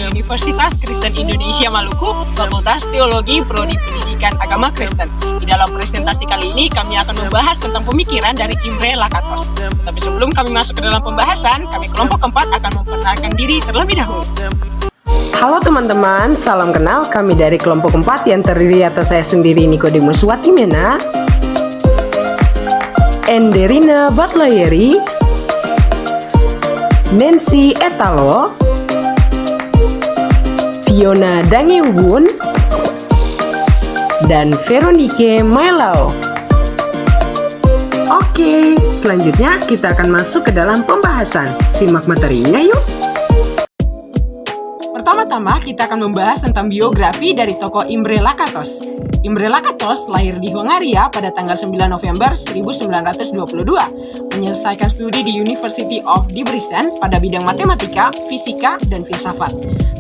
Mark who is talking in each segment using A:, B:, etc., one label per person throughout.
A: Universitas Kristen Indonesia Maluku, Fakultas Teologi Prodi Pendidikan Agama Kristen. Di dalam presentasi kali ini kami akan membahas tentang pemikiran dari Imre Lakatos. Tapi sebelum kami masuk ke dalam pembahasan, kami kelompok keempat akan memperkenalkan diri terlebih dahulu.
B: Halo teman-teman, salam kenal. Kami dari kelompok 4 yang terdiri atas saya sendiri Nikodemus Watimena, Enderina Batlayeri, Nancy Etalo, Fiona Dangiubun, dan Veronike Mailao. Oke, selanjutnya kita akan masuk ke dalam pembahasan. Simak materinya yuk. Pertama-tama kita akan membahas tentang biografi dari tokoh Imre Lakatos. Imre Lakatos lahir di Hongaria pada tanggal 9 November 1922, menyelesaikan studi di University of Debrecen pada bidang matematika, fisika, dan filsafat.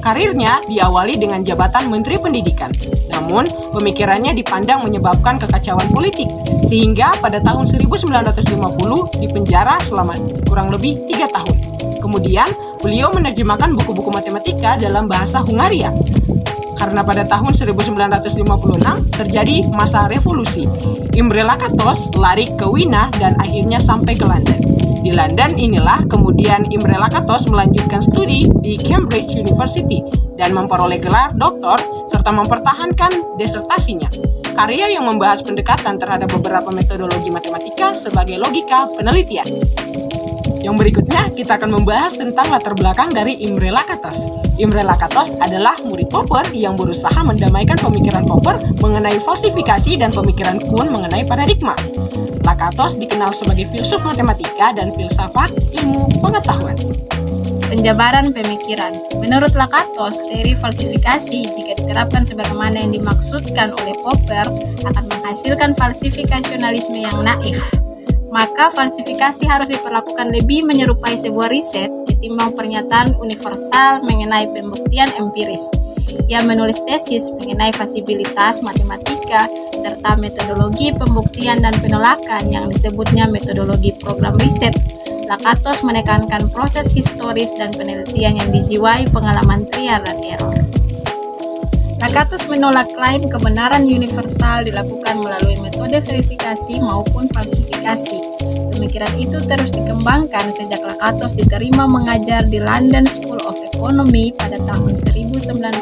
B: Karirnya diawali dengan jabatan Menteri Pendidikan, namun pemikirannya dipandang menyebabkan kekacauan politik, sehingga pada tahun 1950 dipenjara selama kurang lebih 3 tahun. Kemudian, beliau menerjemahkan buku-buku matematika dalam bahasa Hungaria. Karena pada tahun 1956 terjadi masa revolusi, Imre Lakatos lari ke Wina dan akhirnya sampai ke London. Di London inilah kemudian Imre Lakatos melanjutkan studi di Cambridge University dan memperoleh gelar doktor serta mempertahankan disertasinya. Karya yang membahas pendekatan terhadap beberapa metodologi matematika sebagai logika penelitian. Yang berikutnya, kita akan membahas tentang latar belakang dari Imre Lakatos. Imre Lakatos adalah murid Popper yang berusaha mendamaikan pemikiran Popper mengenai falsifikasi dan pemikiran Kuhn mengenai paradigma. Lakatos dikenal sebagai filsuf matematika dan filsafat ilmu pengetahuan.
C: Penjabaran pemikiran. Menurut Lakatos, teori falsifikasi jika diterapkan sebagaimana yang dimaksudkan oleh Popper akan menghasilkan falsifikasionalisme yang naif. Maka falsifikasi harus diperlakukan lebih menyerupai sebuah riset ketimbang pernyataan universal mengenai pembuktian empiris. Ia menulis tesis mengenai fasibilitas matematika serta metodologi pembuktian dan penolakan yang disebutnya metodologi program riset. Lakatos menekankan proses historis dan penelitian yang dijiwai pengalaman trial dan error. Lakatos menolak klaim kebenaran universal dilakukan melalui metode verifikasi maupun falsifikasi. Pemikiran itu terus dikembangkan sejak Lakatos diterima mengajar di London School of Economy pada tahun 1960.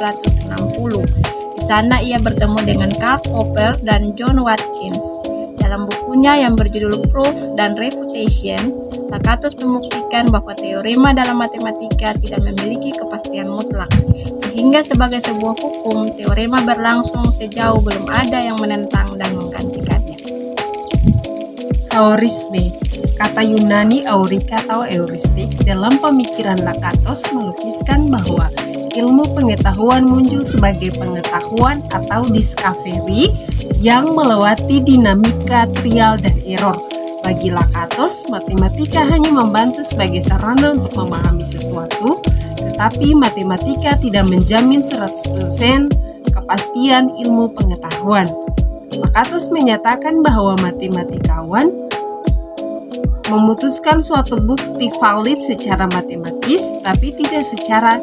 C: Di sana ia bertemu dengan Karl Popper dan John Watkins. Dalam bukunya yang berjudul Proof dan Refutation, Lakatos membuktikan bahwa teorema dalam matematika tidak memiliki kepastian mutlak, sehingga sebagai sebuah hukum, teorema berlangsung sejauh belum ada yang menentang dan menggantikannya.
D: Aorisme, kata Yunani aurika atau euristik, dalam pemikiran Lakatos melukiskan bahwa ilmu pengetahuan muncul sebagai pengetahuan atau discovery yang melewati dinamika trial dan error. Bagi Lakatos, matematika hanya membantu sebagai sarana untuk memahami sesuatu, tetapi matematika tidak menjamin 100% kepastian ilmu pengetahuan. Lakatos menyatakan bahwa matematikawan memutuskan suatu bukti valid secara matematis, tapi tidak secara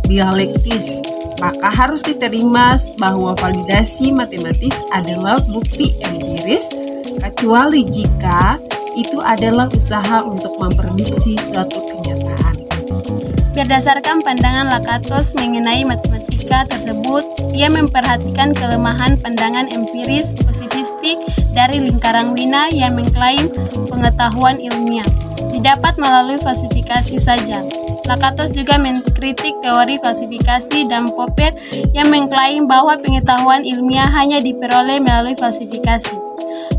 D: dialektis. Maka harus diterima bahwa validasi matematis adalah bukti empiris, kecuali jika itu adalah usaha untuk memprediksi suatu kenyataan.
E: Berdasarkan pandangan Lakatos mengenai matematika tersebut, ia memperhatikan kelemahan pandangan empiris positivistik dari lingkaran Wina yang mengklaim pengetahuan ilmiah didapat melalui falsifikasi saja. Lakatos juga mengkritik teori falsifikasi dan Popper yang mengklaim bahwa pengetahuan ilmiah hanya diperoleh melalui falsifikasi.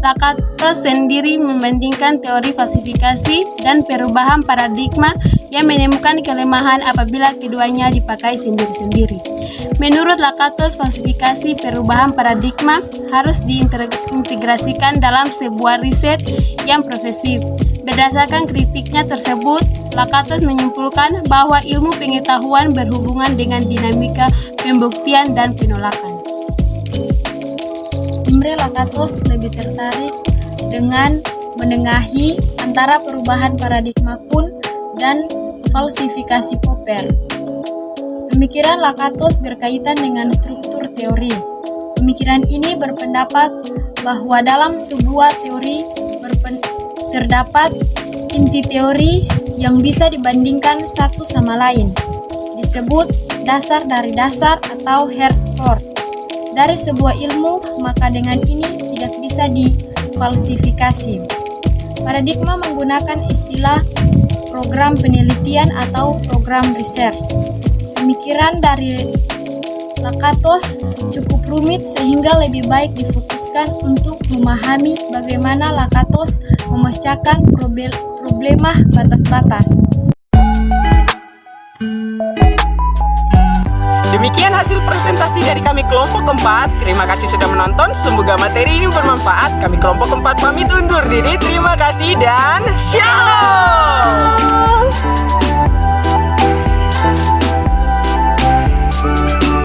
E: Lakatos sendiri membandingkan teori falsifikasi dan perubahan paradigma yang menemukan kelemahan apabila keduanya dipakai sendiri-sendiri. Menurut Lakatos, falsifikasi perubahan paradigma harus diintegrasikan dalam sebuah riset yang progresif. Berdasarkan kritiknya tersebut, Lakatos menyimpulkan bahwa ilmu pengetahuan berhubungan dengan dinamika pembuktian dan penolakan.
C: Imre Lakatos lebih tertarik dengan menengahi antara perubahan paradigma Kuhn dan falsifikasi Popper.
E: Pemikiran Lakatos berkaitan dengan struktur teori. Pemikiran ini berpendapat bahwa dalam sebuah teori terdapat inti teori yang bisa dibandingkan satu sama lain. Disebut dasar dari dasar atau hardcore dari sebuah ilmu, maka dengan ini tidak bisa difalsifikasi. Paradigma menggunakan istilah program penelitian atau program research. Pemikiran dari Lakatos cukup rumit sehingga lebih baik difokuskan untuk memahami bagaimana Lakatos memecahkan problema batas-batas.
B: Demikian hasil presentasi dari kami kelompok keempat. Terima kasih sudah menonton. Semoga materi ini bermanfaat. Kami kelompok keempat pamit undur diri. Terima kasih dan shalom.